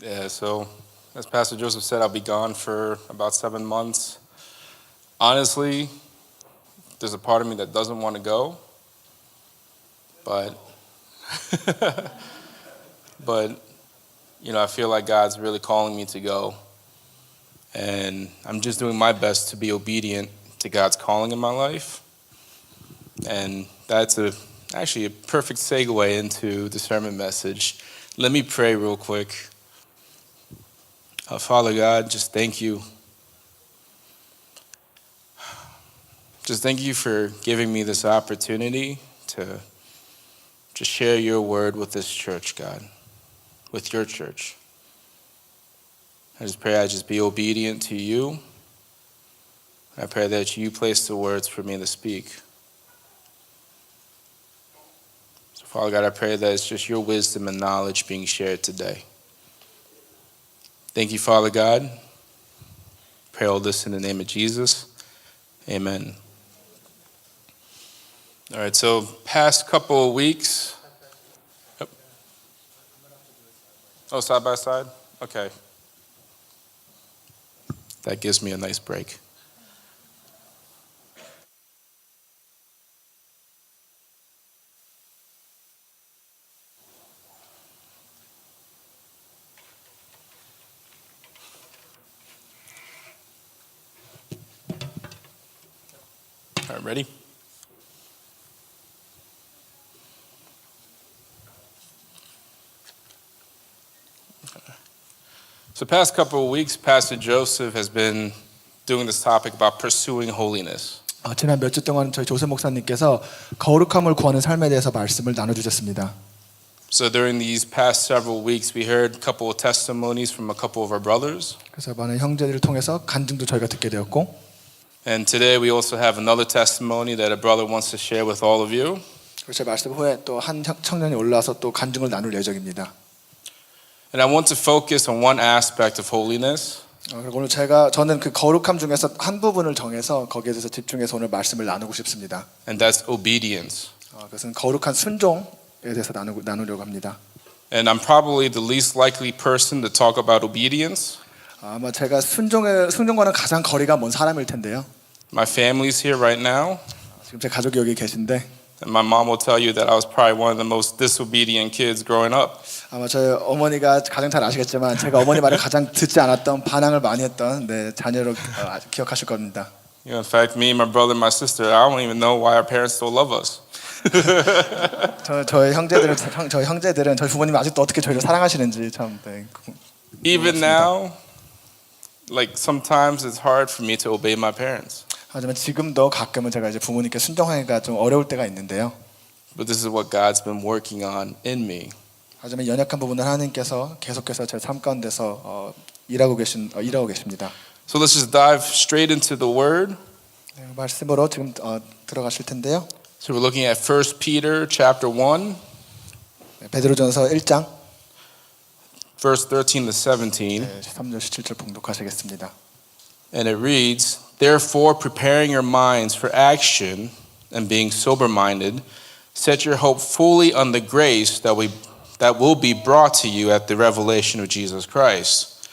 Yeah, so as Pastor Joseph said, I'll be gone for about 7 months. Honestly, there's a part of me that doesn't want to go, but but I feel like God's really calling me to go, and I'm just doing my best to be obedient to God's calling in my life. And that's actually a perfect segue into the sermon message. Let me pray real quick. Father God, just thank you. Just thank you for giving me this opportunity to just share your word with this church, God, with your church. I just pray I just be obedient to you. I pray that you place the words for me to speak. So Father God, I pray that it's just your wisdom and knowledge being shared today. Thank you, Father God. Pray all this in the name of Jesus. Amen. All right, so past couple of weeks. Yep. Oh, side by side? Okay. That gives me a nice break. All right, ready? So past couple of weeks, Pastor Joseph has been doing this topic about pursuing holiness. 지난 몇 주 동안 저희 조셉 목사님께서 거룩함을 구하는 삶에 대해서 말씀을 나눠주셨습니다. So during these past several weeks, we heard a couple of testimonies from a couple of our brothers. 그래서 많은 형제들을 통해서 간증도 저희가 듣게 되었고, And today we also have another testimony that a brother wants to share with all of you. 그래서 제 말씀 후에 또 한 청년이 올라와서 또 간증을 나눌 예정입니다. And I want to focus on one aspect of holiness. 그리고 오늘 저는 그 거룩함 중에서 한 부분을 정해서 거기에 대해서 집중해서 오늘 말씀을 나누고 싶습니다. And that's obedience. 그것은 거룩한 순종에 대해서 나누려고 합니다. And I'm probably the least likely person to talk about obedience. 아마 제가 순종과는 가장 거리가 먼 사람일 텐데요. My family's here right now. 지금 제 가족이 여기 계신데, And my mom will tell you that I was probably one of the most disobedient kids growing up. 아마 저희 어머니가 가장 잘 아시겠지만 제가 어머니 말을 가장 듣지 않았던, 반항을 많이 했던 자녀로 기억하실 겁니다. In fact, me, my brother, my sister, I don't even know why our parents still love us. 저희 형제들은 저희 부모님이 아직도 어떻게 저희를 사랑하시는지 참. Even now, like sometimes it's hard for me to obey my parents. 하지만 지금도 가끔은 제가 이제 부모님께 순종하기가 좀 어려울 때가 있는데요. But this is what God's been working on in me. 하지만 연약한 부분을 하나님께서 계속해서 제 삶 가운데서 일하고 계십니다. So let's just dive straight into the word. 말씀으로 지금 들어가실 텐데요. So we're looking at 1 Peter chapter 1, 베드로전서 1장 verse 13 to 17. 13절 17절 봉독하시겠습니다. And it reads, Therefore, preparing your minds for action and being sober-minded, set your hope fully on the grace that will be brought to you at the revelation of Jesus Christ.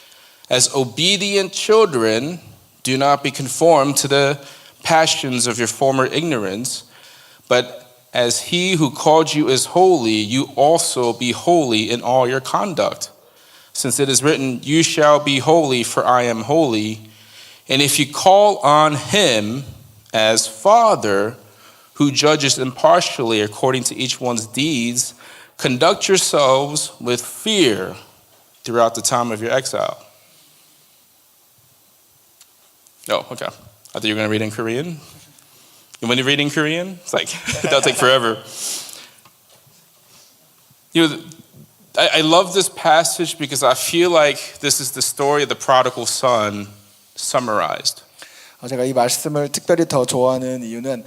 As obedient children, do not be conformed to the passions of your former ignorance, but as he who called you is holy, you also be holy in all your conduct. Since it is written, You shall be holy, for I am holy. And if you call on him as Father, who judges impartially according to each one's deeds, conduct yourselves with fear throughout the time of your exile. Oh, okay. I thought you were going to read in Korean. You want to read in Korean? It's like, that'll take forever. I love this passage because I feel like this is the story of the prodigal son summarized. 제가 이 말씀을 특별히 더 좋아하는 이유는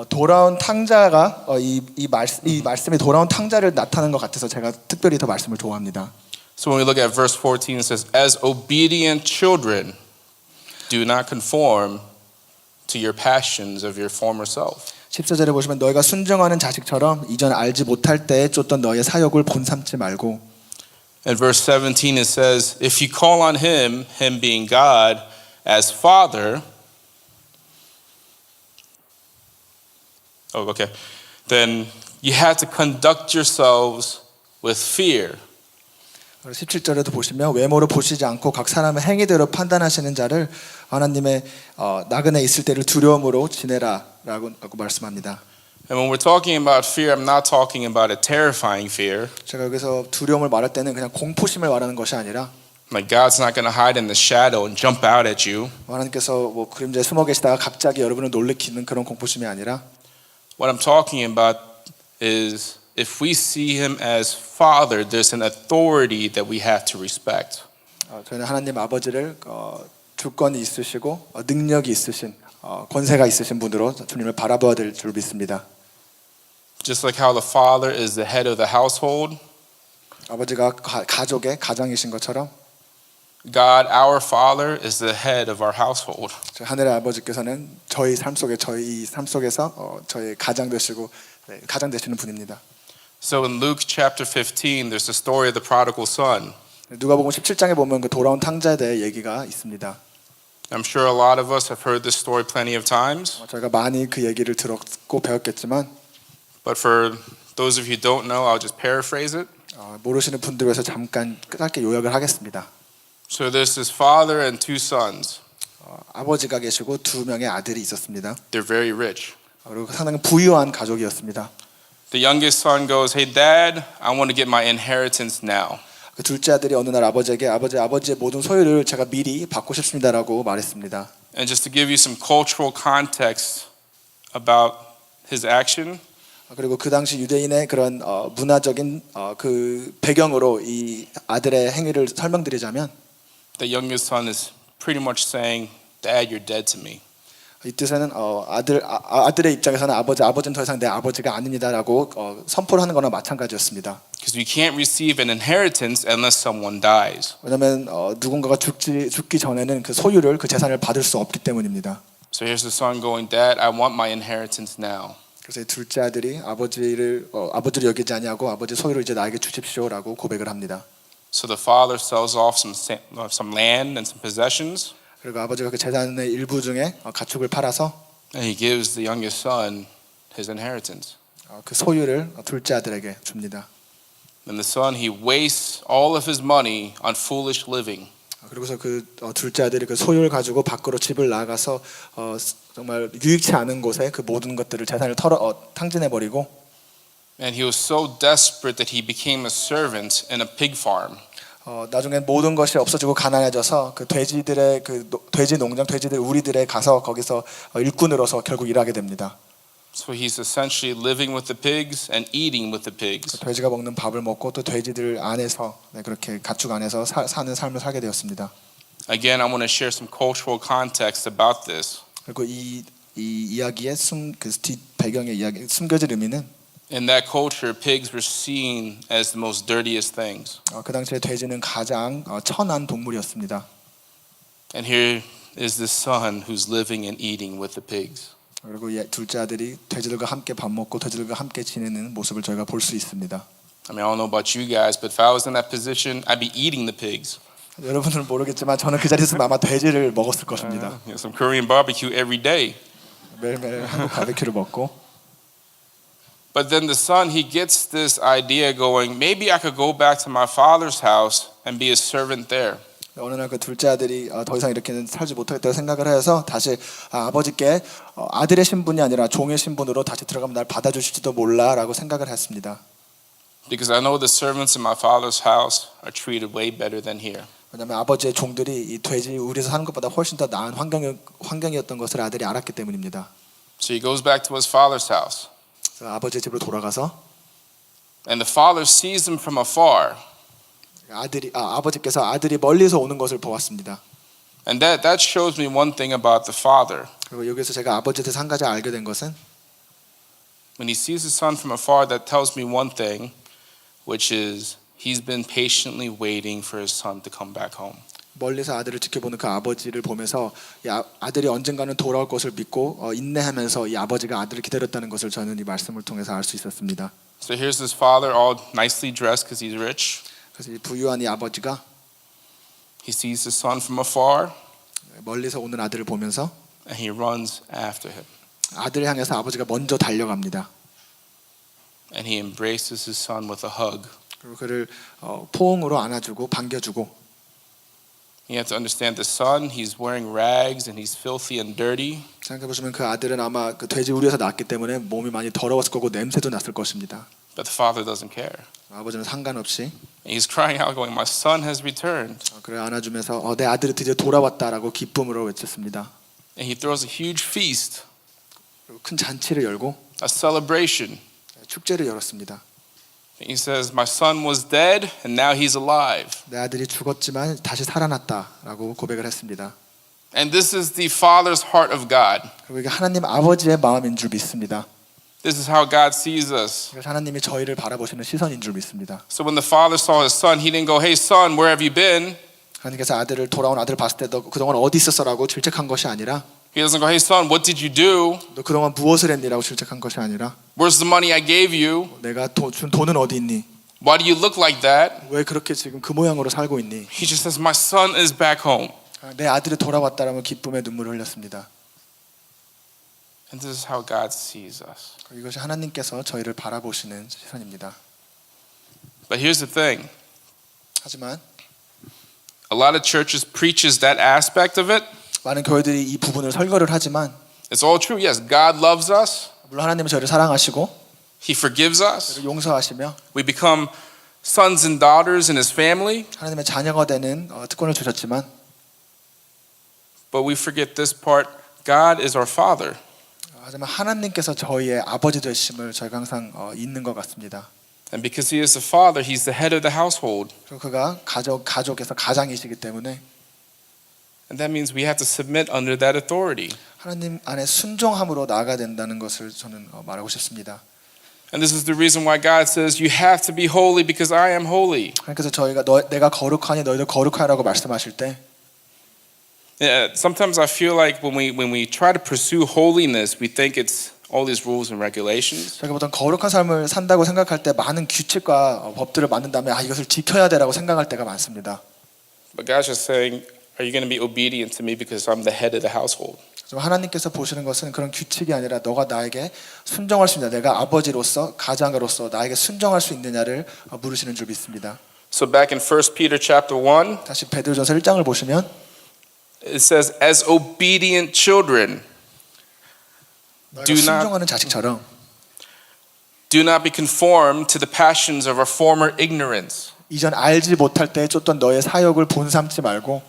돌아온 탕자가 이 말씀이 돌아온 탕자를 나타내는 것 같아서 제가 특별히 더 말씀을 좋아합니다. So when we look at verse 14, it says, As obedient children, do not conform to your passions of your former self. 14절에 보시면 너희가 순종하는 자식처럼 이전 알지 못할 때에 쫓던 너희의 사욕을 본삼지 말고. In verse 17 it says, if you call on him, him being God, as Father, then you have to conduct yourselves with fear. 17절에도 보시면 외모로 보시지 않고 각 사람의 행위대로 판단하시는 자를 하나님의 나그네 있을 때를 두려움으로 지내라라고 말씀합니다. And when we're talking about fear, I'm not talking about a terrifying fear. 제가 여기서 두려움을 말할 때는 그냥 공포심을 말하는 것이 아니라 Like God's not going to hide in the shadow and jump out at you. 하나님께서 뭐 그림자에 숨어 계시다가 갑자기 여러분을 놀래키는 그런 공포심이 아니라 What I'm talking about is if we see him as Father, there's an authority that we have to respect. 저희는 하나님 아버지를 주권이 있으시고 능력이 있으신 권세가 있으신 분으로 주님을 바라봐야 될 줄 믿습니다. Just like how the Father is the head of the household, 아버지가 가족의 가장이신 것처럼 God, our Father, is the head of our household. 하늘의 아버지께서는 저희 삶 속에서 저희 가장 되시고 가장 되시는 분입니다. So in Luke chapter 15, there's the story of the prodigal son. 누가복음 17장에 보면 그 돌아온 탕자에 대해 얘기가 있습니다. I'm sure a lot of us have heard this story plenty of times. 저희가 많이 그 얘기를 들었고 배웠겠지만 But for those of you who don't know, I'll just paraphrase it. 모르시는 분들 위해서 잠깐 짧게 요약을 하겠습니다. So there's this father and two sons. 아버지가 계시고 두 명의 아들이 있었습니다. They're very rich. 그리고 상당히 부유한 가족이었습니다. The youngest son goes, "Hey dad, I want to get my inheritance now." 그 둘째 아들이 어느 날 아버지에게 아버지의 모든 소유를 제가 미리 받고 싶습니다라고 말했습니다. And just to give you some cultural context about his action, 그리고 그 당시 유대인의 그런 문화적인 그 배경으로 이 아들의 행위를 설명드리자면 the youngest son is pretty much saying, "Dad, you're dead to me." 이 뜻에는 아들의 입장에서는 아버지는 더 이상 내 아버지가 아닙니다라고 선포를 하는 거나 마찬가지였습니다. Because we can't receive an inheritance unless someone dies. 왜냐하면 누군가가 죽기 전에는 그 소유를 그 재산을 받을 수 없기 때문입니다. So here's the son going, "Dad, I want my inheritance now." 그래서 이 둘째 아들이 아버지를 여기지 아니하고 아버지 소유를 이제 나에게 주십시오라고 고백을 합니다. So the father sells off some land and some possessions, 그리고 아버지가 그 재산의 일부 중에 가축을 팔아서 and he gives the youngest son his inheritance. 그 소유를 둘째 아들에게 줍니다. And the son, he wastes all of his money on foolish living. 그리고서 그 둘째 아들이 그 소유를 가지고 밖으로 집을 나가서 정말 유익치 않은 곳에 그 모든 것들을 재산을 탕진해 버리고 And he was so desperate that he became a servant in a pig farm. 나중에 모든 것이 없어지고 가난해져서 그 돼지들의 그 돼지 농장 돼지들 우리들에 가서 거기서 일꾼으로서 결국 일하게 됩니다. So he's essentially living with the pigs and eating with the pigs. 돼지가 먹는 밥을 먹고 또 돼지들 안에서 그렇게 가축 안에서 사는 삶을 살게 되었습니다. Again, I want to share some cultural context about this. 그리고 이 이야기의 뒷 배경의 이야기 숨겨진 의미는 In that culture, pigs were seen as the most dirtiest things. 그 당시에 돼지는 가장 천한 동물이었습니다. And here is the son who's living and eating with the pigs. 그리고 둘째 아들이 돼지들과 함께 밥 먹고 돼지들과 함께 지내는 모습을 저희가 볼 수 있습니다. I mean, I don't know about you guys, but if I was in that position, I'd be eating the pigs. 여러분들은 모르겠지만 저는 그 자리에 있으면 아마 돼지를 먹었을 것입니다. Some Korean barbecue every day. 매일매일 한국 바베큐를 먹고. But then the son, he gets this idea going, maybe I could go back to my father's house and be a servant there. 어느 날 그 둘째 아들이 더 이상 이렇게는 살지 못하겠다고 생각을 해서 다시 아버지께 아들의 신분이 아니라 종의 신분으로 다시 들어가면 날 받아주실지도 몰라라고 생각을 했습니다. Because I know the servants in my father's house are treated way better than here. 왜냐하면 아버지의 종들이 이 돼지 우리에서 사는 것보다 훨씬 더 나은 환경이었던 것을 아들이 알았기 때문입니다. So he goes back to his father's house. 그래서 아버지의 집으로 돌아가서 And the father sees him from afar. 아버지께서 아들이 멀리서 오는 것을 보았습니다. And that shows me one thing about the father. 그리고 여기서 제가 아버지에 대해서 한 가지 알게 된 것은 When he sees his son from afar, that tells me one thing, which is he's been patiently waiting for his son to come back home. 멀리서 아들을 지켜보는 그 아버지를 보면서 아들이 언젠가는 돌아올 것을 믿고 인내하면서 이 아버지가 아들을 기다렸다는 것을 저는 이 말씀을 통해서 알 수 있었습니다. So here's this father all nicely dressed because he's rich. 그래서 이 부유한 이 아버지가 He sees his son from afar 멀리서 오는 아들을 보면서 and he runs after him. 아들을 향해서 아버지가 먼저 달려갑니다. And he embraces his son with a hug. 그리고 그를 포옹으로 안아주고 반겨주고. You have to understand the son, he's wearing rags and he's filthy and dirty. 생각해 보시면 그 아들은 아마 그 돼지 우리에서 낳았기 때문에 몸이 많이 더러웠을 거고 냄새도 났을 것입니다. But the father doesn't care. 아버지는 상관없이 He's crying out going, my son has returned. 그를 안아주면서 내 아들이 드디어 돌아왔다라고 기쁨으로 외쳤습니다. And he throws a huge feast, 그리고 큰 잔치를 열고 a celebration. 축제를 열었습니다. He says, my son was dead and now he's alive. 내 아들이 죽었지만 다시 살아났다라고 고백을 했습니다. And this is the father's heart of God. 그리고 이게 하나님 아버지의 마음인 줄 믿습니다. This is how God sees us. 그래서 하나님이 저희를 바라보시는 시선인 줄 믿습니다. So when the father saw his son, he didn't go, hey son, where have you been? 하나님께서 돌아온 아들을 봤을 때 너 그동안 어디 있었어라고 질책한 것이 아니라 He doesn't go, hey son, what did you do? 너 그동안 무엇을 했니라고 질책한 것이 아니라 Where's the money I gave you? 내가 준 돈은 어디 있니? Why do you look like that? 왜 그렇게 지금 그 모양으로 살고 있니? He just says, my son is back home. 내 아들이 돌아왔다라면 기쁨의 눈물을 흘렸습니다. And this is how God sees us. 이것이 하나님께서 저희를 바라보시는 시선입니다. But here's the thing. 하지만 A lot of churches preaches that aspect of it. 많은 교회들이 이 부분을 설교를 하지만 It's all true. Yes, God loves us. 물론 하나님은 저희를 사랑하시고 He forgives us. 저희를 용서하시며 We become sons and daughters in His family. 하나님의 자녀가 되는 특권을 주셨지만 But we forget this part. God is our Father. 하지만 하나님께서 저희의 아버지 되심을 저희가 항상 잊는 것 같습니다. And because He is the Father, He's the head of the household. 그리고 그가 가족에서 가장이시기 때문에 And that means we have to submit under that authority. 하나님 안에 순종함으로 나아가야 된다는 것을 저는 말하고 싶습니다. And this is the reason why God says you have to be holy because I am holy. 그래서 저희가 내가 거룩하니 너희도 거룩하라고 말씀하실 때 Yeah, sometimes I feel like when we try to pursue holiness, we think it's all these rules and regulations. 저희가 보통 거룩한 삶을 산다고 생각할 때 많은 규칙과 법들을 만든 다음에 이것을 지켜야 되라고 생각할 때가 많습니다. But God's just saying, are you going to be obedient to me because I'm the head of the household? 하나님께서 보시는 것은 그런 규칙이 아니라 너가 나에게 순종할 수 있냐, 내가 아버지로서 가장으로서 나에게 순종할 수 있느냐를 물으시는 줄 믿습니다. So back in 1 Peter chapter 1, 다시 베드로전서 1장을 보시면 it says, as obedient children, 너희가 순종하는 자식처럼 do not be conformed to the passions of our former ignorance. 이전 알지 못할 때 쫓던 너의 사욕을 본삼지 말고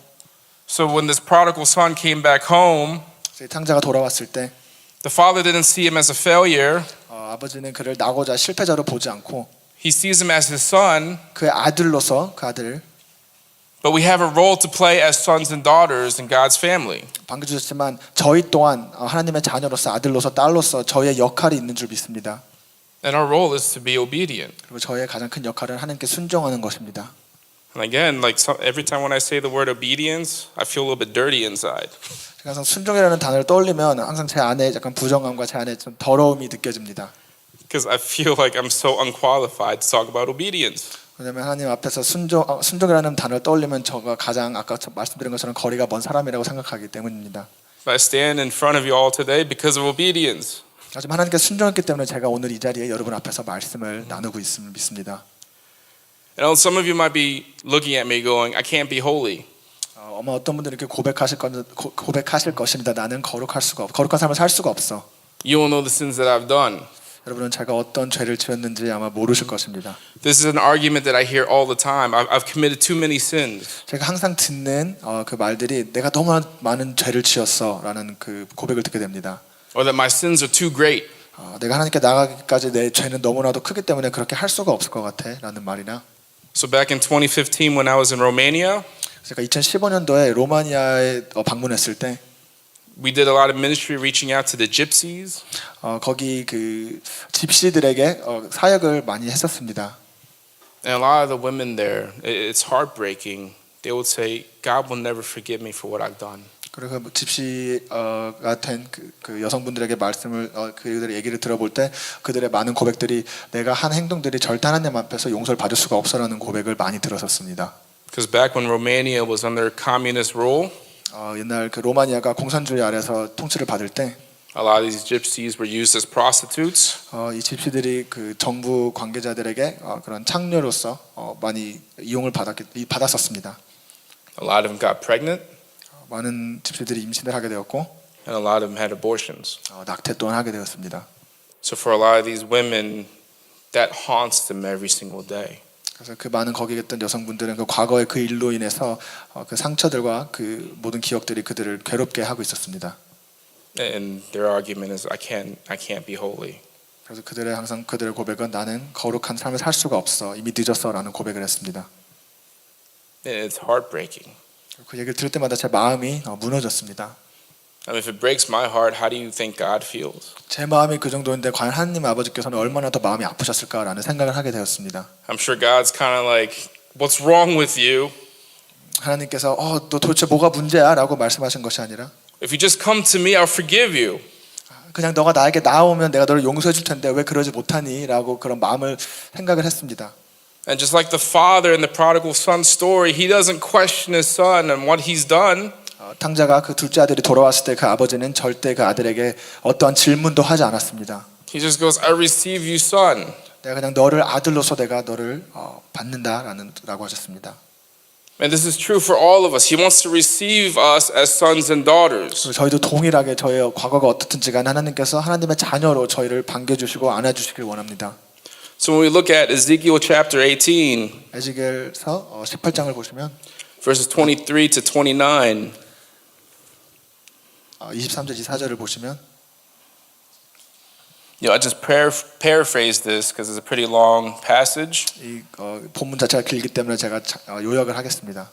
So when this prodigal son came back home, 탕자가 돌아왔을 때 the father didn't see him as a failure. 아버지는 그를 나고자 실패자로 보지 않고 He sees him as his son. 그의 아들로서 그 아들을 But we have a role to play as sons and daughters in God's family. 방금 주셨지만 저희 또한 하나님의 자녀로서 아들로서 딸로서 저희의 역할이 있는 줄 믿습니다. And our role is to be obedient. 그리고 저희의 가장 큰 역할은 하나님께 순종하는 것입니다. And again, every time when I say the word obedience, I feel a little bit dirty inside. 제가 항상 순종이라는 단어를 떠올리면 항상 제 안에 약간 부정함과 제 안에 좀 더러움이 느껴집니다. Because I feel like I'm so unqualified to talk about obedience. 왜냐하면 하나님 앞에서 순종이라는 단어를 떠올리면 저가 가장 아까 말씀드린 것처럼 거리가 먼 사람이라고 생각하기 때문입니다. But I stand in front of you all today because of obedience. 하지만 하나님께 순종했기 때문에 제가 오늘 이 자리에 여러분 앞에서 말씀을 나누고 있음을 믿습니다. And some of you might be looking at me going, I can't be holy. 아마 어떤 분들은 이렇게 고백하실 것입니다. 나는 거룩한 삶을 살 수가 없어. You don't know the sins that I've done. 여러분은 제가 어떤 죄를 지었는지 아마 모르실 것입니다. This is an argument that I hear all the time. I've committed too many sins. 제가 항상 듣는 그 말들이 내가 너무 많은 죄를 지었어라는 그 고백을 듣게 됩니다. Or that my sins are too great. 내가 하나님께 나가기까지 내 죄는 너무나도 크기 때문에 그렇게 할 수가 없을 것 같아라는 말이나. So back in 2015 when I was in Romania, 제가 2015년도에 로마니아에 방문했을 때 we did a lot of ministry reaching out to the gypsies. 거기 그 집시들에게 사역을 많이 했었습니다. And a lot of the women there, it's heartbreaking. They would say, God will never forgive me for what I've done. 그리고 집시가 된 그 여성분들에게 말씀을 그들의 얘기를 들어볼 때 그들의 많은 고백들이 내가 한 행동들이 절대 하나님 앞에서 용서를 받을 수가 없어라는 고백을 많이 들었었습니다. Because back when Romania was under communist rule, 옛날 그 로마니아가 공산주의 아래서 통치를 받을 때 a lot of these gypsies were used as prostitutes. 이 집시들이 그 정부 관계자들에게 그런 창녀로서 많이 이용을 받았었습니다. A lot of them got pregnant, 많은 집시들이 임신을 하게 되었고 and a lot of them had abortions. 낙태 또한 하게 되었습니다. So for a lot of these women, that haunts them every single day. 그래서 그 많은 거기에 있던 여성분들은 그 과거의 그 일로 인해서 그 상처들과 그 모든 기억들이 그들을 괴롭게 하고 있었습니다. And their argument is, I can't be holy. 그래서 항상 그들의 고백은 나는 거룩한 삶을 살 수가 없어. 이미 늦었어라는 고백을 했습니다. And it's heartbreaking. 그 얘기를 들을 때마다 제 마음이 무너졌습니다. And if it breaks my heart, how do you think God feels? 제 마음이 그 정도인데 과연 하나님 아버지께서는 얼마나 더 마음이 아프셨을까라는 생각을 하게 되었습니다. I'm sure God's kind of like, what's wrong with you? 하나님께서 너 도대체 뭐가 문제야라고 말씀하신 것이 아니라 If you just come to me, I'll forgive you. 그냥 너가 나에게 나오면 내가 너를 용서해 줄 텐데 왜 그러지 못하니라고 그런 마음을 생각을 했습니다. And just like the father in the prodigal son story, he doesn't question his son and what he's done. 탕자가 그 둘째 아들이 돌아왔을 때 그 아버지는 절대 그 아들에게 어떠한 질문도 하지 않았습니다. He just goes, I receive you, son. 내가 그냥 너를 아들로서 내가 너를 받는다라고 하셨습니다. And this is true for all of us. He wants to receive us as sons and daughters. 저희도 동일하게 저의 과거가 어떻든지 간에 하나님께서 하나님의 자녀로 저희를 반겨주시고 안아주시길 원합니다. So when we look at Ezekiel chapter 18, 에스겔서 18장을 보시면 verses 23 to 29, 23절 24절을 보시면 I just paraphrase this because it's a pretty long passage. 이 본문 자체가 길기 때문에 제가 요약을 하겠습니다.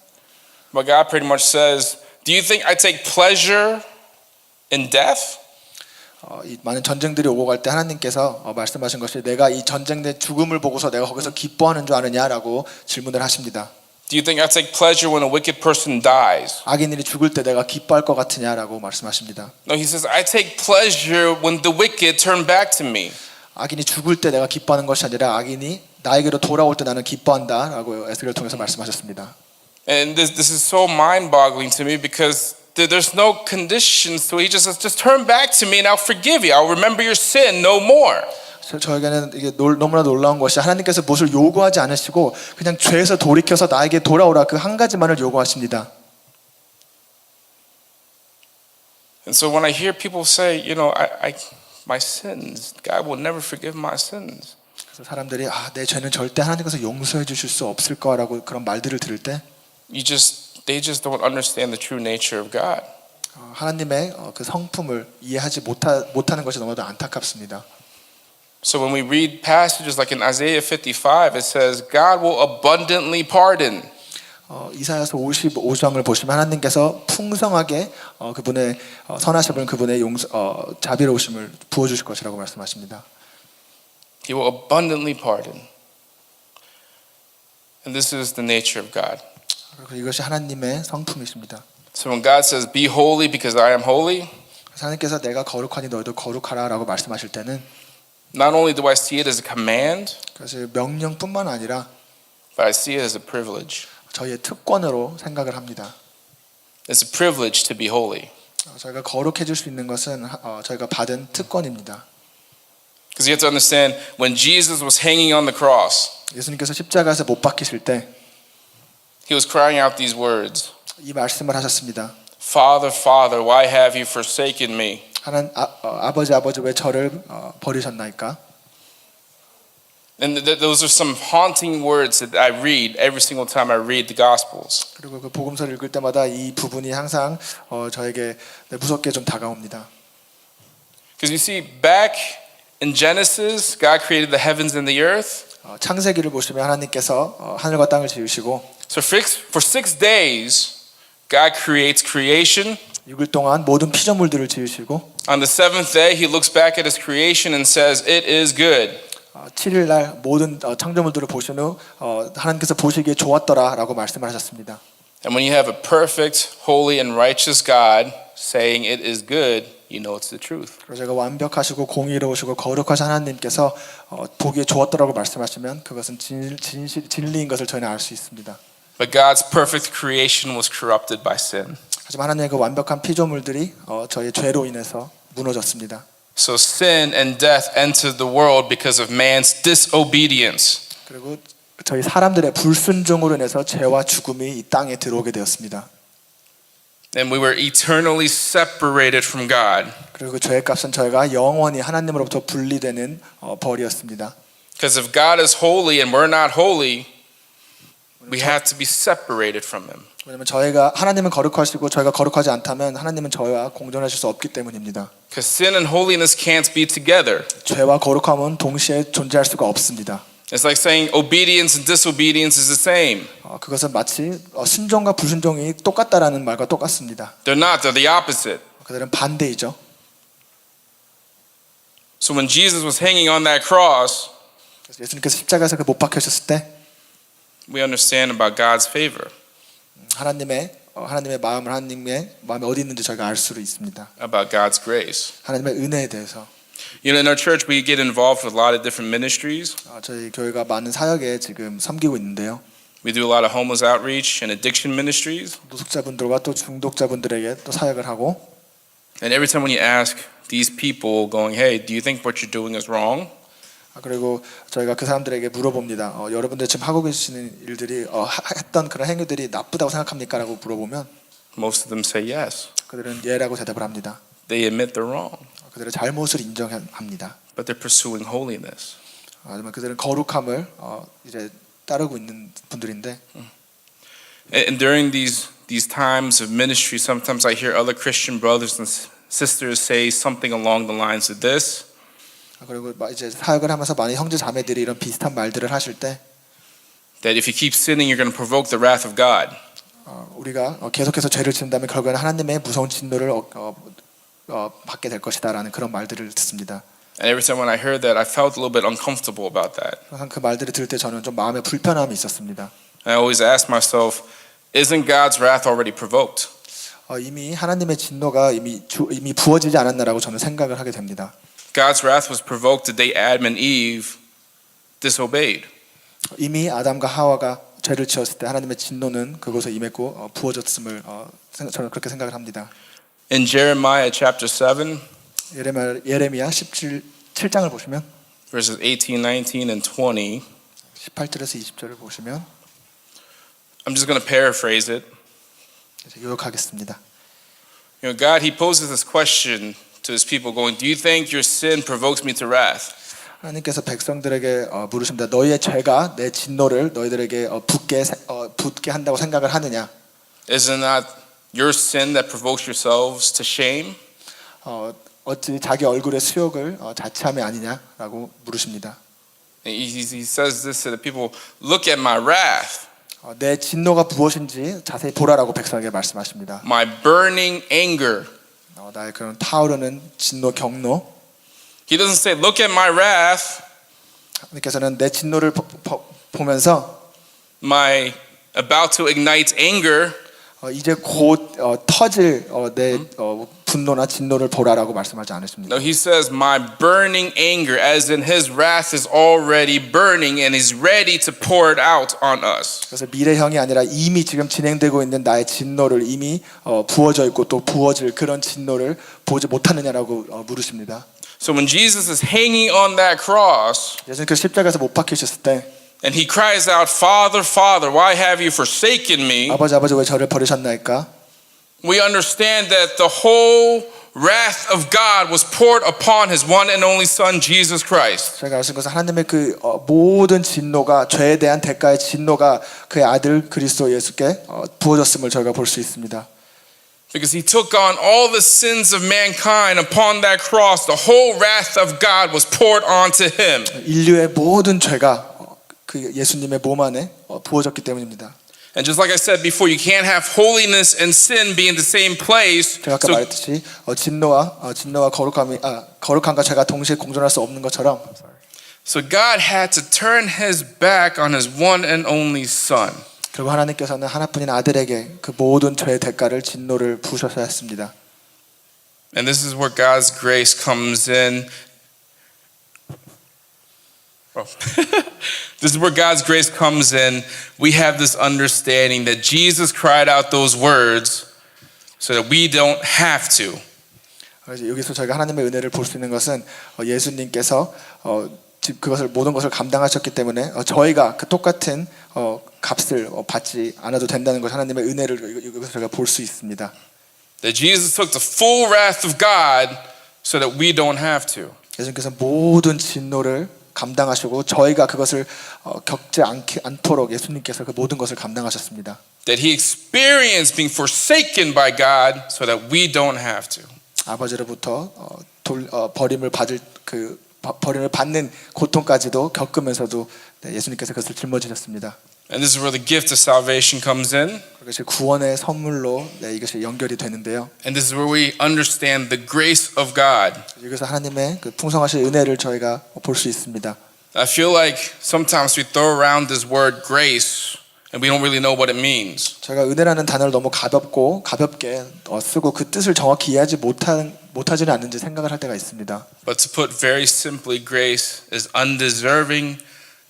But God pretty much says, do you think I take pleasure in death? 이 많은 전쟁들이 오고 갈 때 하나님께서 말씀하신 것이 내가 이 전쟁 내 죽음을 보고서 내가 거기서 기뻐하는 줄 아느냐라고 질문을 하십니다. Do you think I take pleasure when a wicked person dies? 악인이 죽을 때 내가 기뻐할 것 같으냐라고 말씀하십니다. No, he says, I take pleasure when the wicked turn back to me. 악인이 죽을 때 내가 기뻐하는 것이 아니라 악인이 나에게로 돌아올 때 나는 기뻐한다라고 에스겔을 통해서 말씀하셨습니다. And this is so mind-boggling to me because there's no conditions to it. He just says, just turn back to me and I'll forgive you. I'll remember your sin no more. 저에게는 이게 너무나 놀라운 것이 하나님께서 무엇을 요구하지 않으시고 그냥 죄에서 돌이켜서 나에게 돌아오라 그 한 가지만을 요구하십니다. And so when I hear people say, my sins, God will never forgive my sins. 그래서 사람들이 내 죄는 절대 하나님께서 용서해 주실 수 없을 거라고 그런 말들을 들을 때 They just don't understand the true nature of God. 하나님의 그 성품을 이해하지 못하는 것이 너무도 안타깝습니다. So when we read passages like in Isaiah 55, it says, God will abundantly pardon. 이사야서 55장을 보시면 하나님께서 풍성하게 그분의 선하심을 그분의 자비로우심을 부어주실 것이라고 말씀하십니다. He will abundantly pardon. And this is the nature of God. 그리고 이것이 하나님의 성품이십니다. So when God says, be holy because I am holy, 하나님께서 내가 거룩하니 너희도 거룩하라라고 말씀하실 때는 not only do I see it as a command, 그래서 명령뿐만 아니라 but I see it as a privilege. 저희의 특권으로 생각을 합니다. It's a privilege to be holy. 저희가 거룩해질 수 있는 것은 저희가 받은 특권입니다. Because you have to understand, when Jesus was hanging on the cross, 예수님께서 십자가에서 못 박히실 때 he was crying out these words, 이 말씀을 하셨습니다. Father, Father, why have you forsaken me? 아버지 왜 저를 버리셨나이까? And those are some haunting words that I read every single time I read the Gospels. 그리고 그 복음서를 읽을 때마다 이 부분이 항상 저에게 무섭게 좀 다가옵니다. Because you see, back in Genesis, God created the heavens and the earth. 창세기를 보시면 하나님께서 하늘과 땅을 지으시고 So for 6 days, God creates creation. 6일 동안 모든 피조물들을 지으시고 On the 7th day, he looks back at his creation and says, it is good. 7일 날 모든 창조물들을 보신 후 하나님께서 보시기에 좋았더라라고 말씀을 하셨습니다. And when you have a perfect, holy, and righteous God saying it is good, you know it's the truth. 그리고 제가 완벽하시고 공의로우시고 거룩하신 하나님께서 보기에 좋았더라고 말씀하시면 그것은 진리인 것을 저희는 알 수 있습니다. But God's perfect creation was corrupted by sin. 하지만 하나님의 그 완벽한 피조물들이 저희의 죄로 인해서 무너졌습니다. So sin and death entered the world because of man's disobedience. 그리고 저희 사람들의 불순종으로 인해서 죄와 죽음이 이 땅에 들어오게 되었습니다. And we were eternally separated from God. 그리고 그 죄의 값은 저희가 영원히 하나님으로부터 분리되는 벌이었습니다. Because if God is holy and we're not holy, we have to be separated from Him. 왜냐하면 저희가 하나님은 거룩하시고 저희가 거룩하지 않다면 하나님은 저희와 공존하실 수 없기 때문입니다. Because sin and holiness can't be together. 죄와 거룩함은 동시에 존재할 수가 없습니다. It's like saying obedience and disobedience is the same. 그것은 마치 순종과 불순종이 똑같다라는 말과 똑같습니다. They're not, they're the opposite. 그들은 반대이죠. So when Jesus was hanging on that cross, 그래서 예수님께서 십자가에서 못 박히셨을 때 we understand about God's favor, 하나님의 마음이 어디 있는지 저희가 알 수 있습니다. about God's grace. 하나님의 은혜에 대해서. You know, in our church, we get involved with a lot of different ministries. 저희 교회가 많은 사역에 지금 섬기고 있는데요. We do a lot of homeless outreach and addiction ministries. 노숙자분들과 또 중독자분들에게 또 사역을 하고. And every time when you ask these people going, hey, do you think what you're doing is wrong? 그리고 저희가 그 사람들에게 물어봅니다. 여러분들 지금 하고 계시는 일들이 했던 그런 행위들이 나쁘다고 생각합니까? 라고 물어보면 Most of them say yes. 그들은 예라고 대답을 합니다. They admit they're wrong, 그들의 잘못을 인정합니다. but they're pursuing holiness. 하지만 그들은 거룩함을 이제 따르고 있는 분들인데. And during these times of ministry, sometimes I hear other Christian brothers and sisters say something along the lines of this. 그리고 이제 사역을 하면서 많은 형제 자매들이 이런 비슷한 말들을 하실 때 That if you keep sinning, you're going to provoke the wrath of God. 우리가 계속해서 죄를 짓는다면 결국에는 하나님의 무서운 진노를 받게 될 것이다라는 그런 말들을 듣습니다. And every time when I heard that, I felt a little bit uncomfortable about that. 항상 그 말들을 들을 때 저는 좀 마음에 불편함이 있었습니다. I always ask myself, isn't God's wrath already provoked? 이미 하나님의 진노가 이미 부어지지 않았나라고 저는 생각을 하게 됩니다. God's wrath was provoked the day Adam and Eve disobeyed. 이미 아담과 하와가 죄를 지었을 때 하나님의 진노는 그곳에 임했고 부어졌음을 저는 그렇게 생각을 합니다. In Jeremiah chapter 7, 예레미야 17장을 보시면 verses 18, 19, and 20, 18절에서 20절을 보시면 I'm just going to paraphrase it. 요약하겠습니다. You know, God, He poses this question to His people going, do you think your sin provokes me to wrath? 하나님께서 백성들에게 물으십니다. 너희의 죄가 내 진노를 너희들에게 붙게 한다고 생각을 하느냐? Isn't that your sin that provokes yourselves to shame? 어찌 자기 얼굴의 수욕을 자취함이 아니냐라고 물으십니다. He says this to the people, look at my wrath. 내 진노가 무엇인지 자세히 보라라고 백성에게 말씀하십니다. My burning anger. 나의 그런 타오르는 진노 경로. He doesn't say, look at my wrath. 하나님께서는 내 진노를 보면서 My about to ignite anger. 이제 곧 터질 내 분노나 진노를 보라라고 말씀하지 않으십니다. No, he says, my burning anger, as in his wrath is already burning and is ready to pour it out on us. 그래서 미래형이 아니라 이미 지금 진행되고 있는 나의 진노를 이미 부어져 있고 또 부어질 그런 진노를 보지 못하느냐라고 물으십니다. So when Jesus is hanging on that cross, 예수님께서 십자가에서 못 박히셨을 때 and he cries out, Father, Father, why have you forsaken me? 아버지 왜 저를 버리셨나이까? We understand that the whole wrath of God was poured upon his one and only son, Jesus Christ. 저희가 알 수 있는 것은 하나님의 그 모든 진노가 죄에 대한 대가의 진노가 그의 아들 그리스도 예수께 부어졌음을 저희가 볼 수 있습니다. Because he took on all the sins of mankind upon that cross, the whole wrath of God was poured onto him. 인류의 모든 죄가 그 예수님의 몸 안에 부어졌기 때문입니다. And just like I said before, you can't have holiness and sin be in the same place. 제가 아까 말했듯이 진노와 거룩함과 죄가 동시에 공존할 수 없는 것처럼. So God had to turn his back on his one and only son. 결국 하나님께서는 하나뿐인 아들에게 그 모든 죄의 대가를 진노를 부으셔야 했습니다. And this is where God's grace comes in. Oh. This is where God's grace comes in. We have this understanding that Jesus cried out those words so that we don't have to. 그래서 여기서 저희가 하나님의 은혜를 볼 수 있는 것은 예수님께서 그것을 모든 것을 감당하셨기 때문에 저희가 그 똑같은 값을 받지 않아도 된다는 것 하나님의 은혜를 여기서 저희가 볼 수 있습니다. That Jesus took the full wrath of God so that we don't have to. 예수님께서 모든 진노를 감당하시고 저희가 그것을 겪지 않도록 예수님께서 그 모든 것을 감당하셨습니다. That he experienced being forsaken by God so that we don't have to. 아버지로부터 버림을 받는 고통까지도 겪으면서도 예수님께서 그것을 짊어지셨습니다. And this is where the gift of salvation comes in. 그것이 구원의 선물로 이것이 연결이 되는데요. And this is where we understand the grace of God. 여기서 하나님의 그 풍성하신 은혜를 저희가 볼 수 있습니다. I feel like sometimes we throw around this word grace and we don't really know what it means. 저희가 은혜라는 단어를 너무 가볍게 쓰고 그 뜻을 정확히 이해하지 못하지는 않는지 생각을 할 때가 있습니다. But to put very simply, grace is undeserving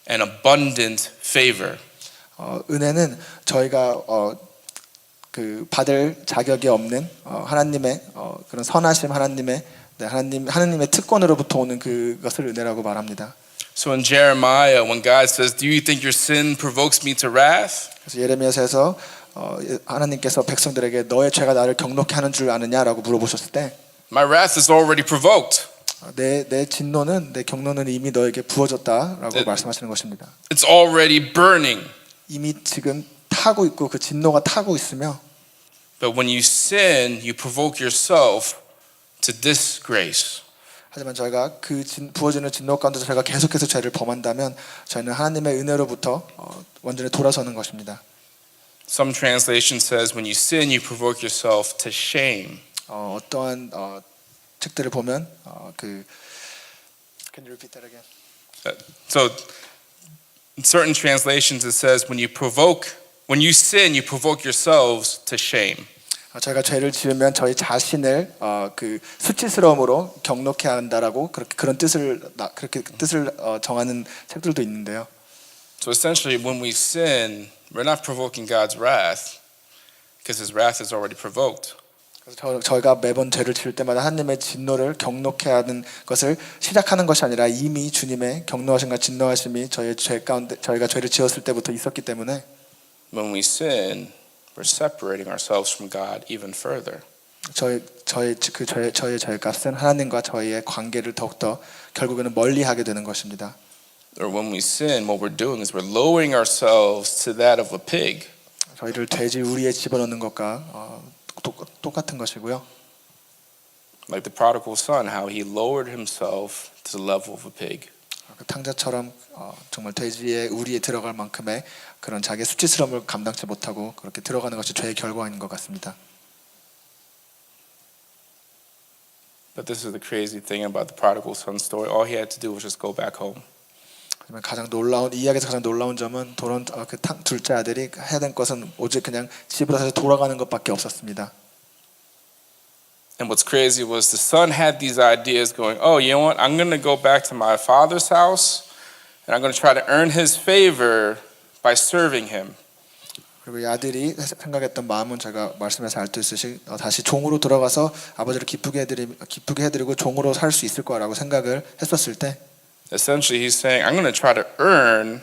and abundant favor. 은혜는 저희가 그 받을 자격이 없는 하나님의 그런 선하심 하나님의 특권으로부터 오는 그것을 은혜라고 말합니다. So in Jeremiah, when God says, "Do you think your sin provokes me to wrath?" 그래서 예레미야서에서 하나님께서 백성들에게 너의 죄가 나를 경록케 하는 줄 아느냐라고 물어보셨을 때, My wrath is already provoked. 내 진노는 내 경노는 이미 너에게 부어졌다라고 말씀하시는 것입니다. It's already burning. 이미 지금 타고 있고 그 진노가 타고 있으며, But when you sin, you provoke yourself to disgrace. 하지만 저희가 그 부어지는 진노 가운데서 저희가 계속해서 죄를 범한다면 저희는 하나님의 은혜로부터 완전히 돌아서는 것입니다. Some translation says, when you sin, you provoke yourself to shame. 어떠한 책들을 보면 Can you repeat that again? So in certain translations it says, when you sin, you provoke yourselves to shame. 저희가 죄를 지으면 저희 자신을 그 수치스러움으로 경록해 한다라고 그런 뜻을 정하는 책들도 있는데요. So essentially, when we sin, we're not provoking God's wrath because His wrath is already provoked. 그래서 저희가 매번 죄를 지을 때마다 하나님의 진노를 경록해 하는 것을 시작하는 것이 아니라 이미 주님의 경노하심과 진노하심이 저희의 죄 가운데 저희가 죄를 지었을 때부터 있었기 때문에 When we sin, we're separating ourselves from God even further. 저희의 죄값은 하나님과 저희의 관계를 더욱더 결국에는 멀리하게 되는 것입니다. Or when we sin, what we're doing is we're lowering ourselves to that of a pig. 저희를 돼지 우리에 집어넣는 것과 똑같은 것이고요. Like the prodigal son, how he lowered himself to the level of a pig. 그 탕자처럼 정말 돼지의 우리에 들어갈 만큼의 그런 자기의 수치스러움을 감당치 못하고 그렇게 들어가는 것이 죄의 결과인 것 같습니다. But this is the crazy thing about the prodigal son story. All he had to do was just go back home. 하지만 이 이야기에서 가장 놀라운 점은 그 둘째 아들이 해야 될 것은 오직 그냥 집으로 다시 돌아가는 것밖에 없었습니다. And what's crazy was the son had these ideas going, oh, you know what? I'm going to go back to my father's house and I'm going to try to earn his favor by serving him. 그리고 이 아들이 생각했던 마음은 제가 말씀에서 알 수 있듯이 다시 종으로 돌아가서 아버지를 기쁘게 해드리고 종으로 살 수 있을 거라고 생각을 했었을 때 Essentially, he's saying, I'm going to try to earn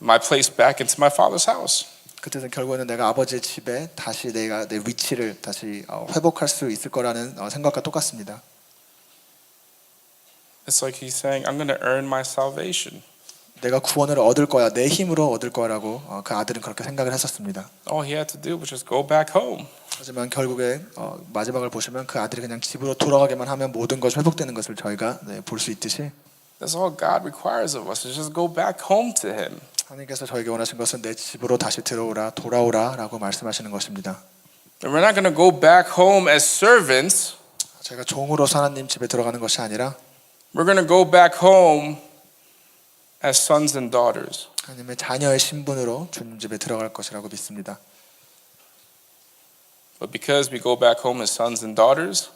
my place back into my father's house. 그때는 결국에는 내가 아버지의 집에 다시 내 위치를 다시 회복할 수 있을 거라는 생각과 똑같습니다. It's like he's saying, I'm going to earn my salvation. 내가 구원을 얻을 거야, 내 힘으로 얻을 거라고 그 아들은 그렇게 생각을 했었습니다. All he had to do was just go back home. 하지만 결국에 마지막을 보시면 그 아들이 그냥 집으로 돌아가기만 하면 모든 것이 회복되는 것을 저희가 볼 수 있듯이 That's all God requires of us, is just go back home to him. 하나님께서 저에게 원하신 것은 내 집으로 다시 돌아오라라고 말씀하시는 것입니다. And we're not going to go back home as servants. 제가 종으로서 하나님 집에 들어가는 것이 아니라 We're going to go back home as sons and daughters. 하나님의 자녀의 신분으로 주님 집에 들어갈 것이라고 믿습니다. But because we go back home as sons and daughters,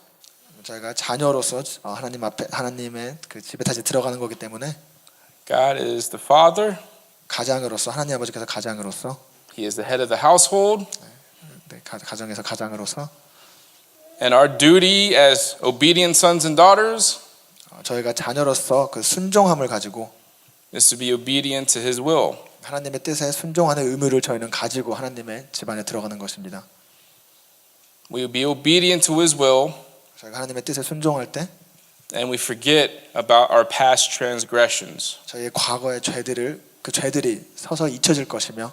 저희가 자녀로서 하나님 앞에 하나님의 그 집에 다시 들어가는 거기 때문에 God is the father, 가장으로서 하나님 아버지께서 가장으로서 he is the head of the household, 네, 가정에서 가장으로서 and our duty as obedient sons and daughters 저희가 자녀로서 그 순종함을 가지고 is to be obedient to his will. 하나님의 뜻에 순종하는 의무를 저희는 가지고 하나님의 집안에 들어가는 것입니다. We will be obedient to his will, 저희가 하나님의 뜻에 순종할 때 and we forget about our past transgressions. 저희의 과거의 그 죄들이 서서 잊혀질 것이며